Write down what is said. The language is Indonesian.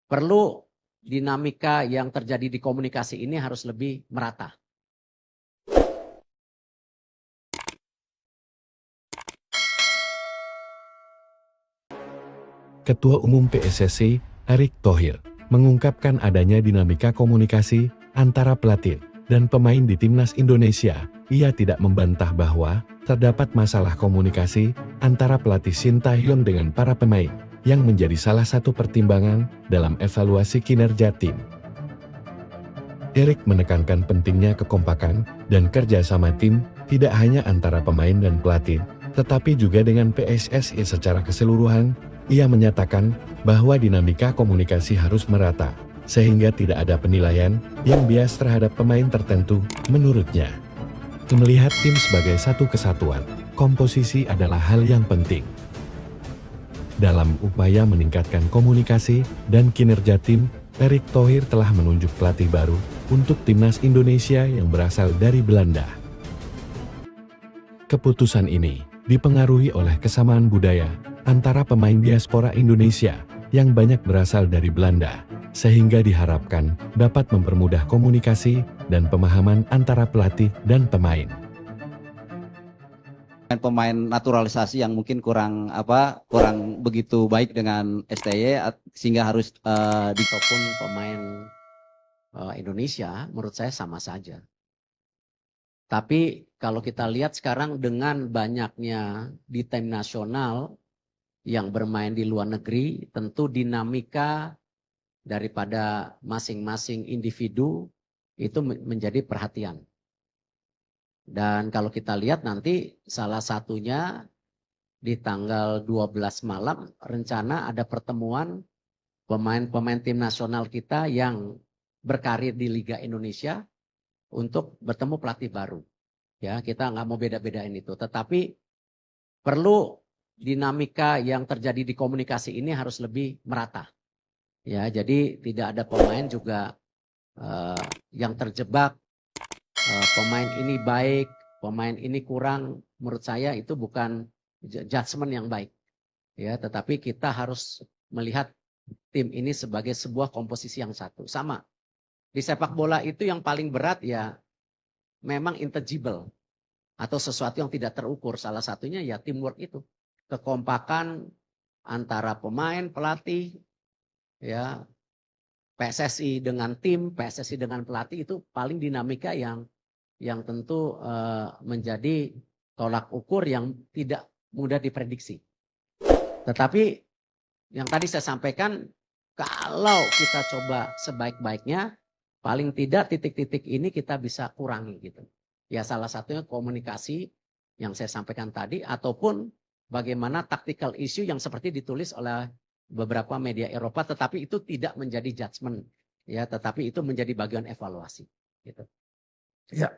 perlu dinamika yang terjadi di komunikasi ini harus lebih merata. Ketua Umum PSSI, Erick Thohir, mengungkapkan adanya dinamika komunikasi antara pelatih dan pemain di Timnas Indonesia. Ia tidak membantah bahwa terdapat masalah komunikasi antara pelatih Shin Tae-hyun dengan para pemain, yang menjadi salah satu pertimbangan dalam evaluasi kinerja tim. Erick menekankan pentingnya kekompakan dan kerjasama tim, tidak hanya antara pemain dan pelatih, tetapi juga dengan PSSI secara keseluruhan. Ia menyatakan bahwa dinamika komunikasi harus merata, sehingga tidak ada penilaian yang bias terhadap pemain tertentu. Menurutnya, melihat tim sebagai satu kesatuan, komposisi adalah hal yang penting. Dalam upaya meningkatkan komunikasi dan kinerja tim, Erick Thohir telah menunjuk pelatih baru untuk Timnas Indonesia yang berasal dari Belanda. Keputusan ini dipengaruhi oleh kesamaan budaya antara pemain diaspora Indonesia yang banyak berasal dari Belanda, sehingga diharapkan dapat mempermudah komunikasi dan pemahaman antara pelatih dan pemain. Pemain naturalisasi yang mungkin kurang begitu baik dengan STY sehingga harus Ataupun pemain Indonesia menurut saya sama saja. Tapi kalau kita lihat sekarang dengan banyaknya di tim nasional yang bermain di luar negeri, tentu dinamika daripada masing-masing individu itu menjadi perhatian. Dan kalau kita lihat nanti salah satunya di tanggal 12 malam rencana ada pertemuan pemain-pemain tim nasional kita yang berkarir di Liga Indonesia untuk bertemu pelatih baru. Ya, kita nggak mau beda-bedain itu, tetapi perlu dinamika yang terjadi di komunikasi ini harus lebih merata. Ya, jadi tidak ada pemain juga yang terjebak pemain ini baik, pemain ini kurang. Menurut saya itu bukan judgement yang baik. Ya, tetapi kita harus melihat tim ini sebagai sebuah komposisi yang satu. Sama. Di sepak bola itu yang paling berat ya memang intangible atau sesuatu yang tidak terukur. Salah satunya ya teamwork itu. Kekompakan antara pemain, pelatih, ya PSSI dengan tim, PSSI dengan pelatih itu paling dinamika yang tentu menjadi tolak ukur yang tidak mudah diprediksi. Tetapi yang tadi saya sampaikan, kalau kita coba sebaik-baiknya, paling tidak titik-titik ini kita bisa kurangi gitu. Ya salah satunya komunikasi yang saya sampaikan tadi, ataupun bagaimana tactical issue yang seperti ditulis oleh beberapa media Eropa, tetapi itu tidak menjadi judgement, ya, tetapi itu menjadi bagian evaluasi. Gitu. Ya.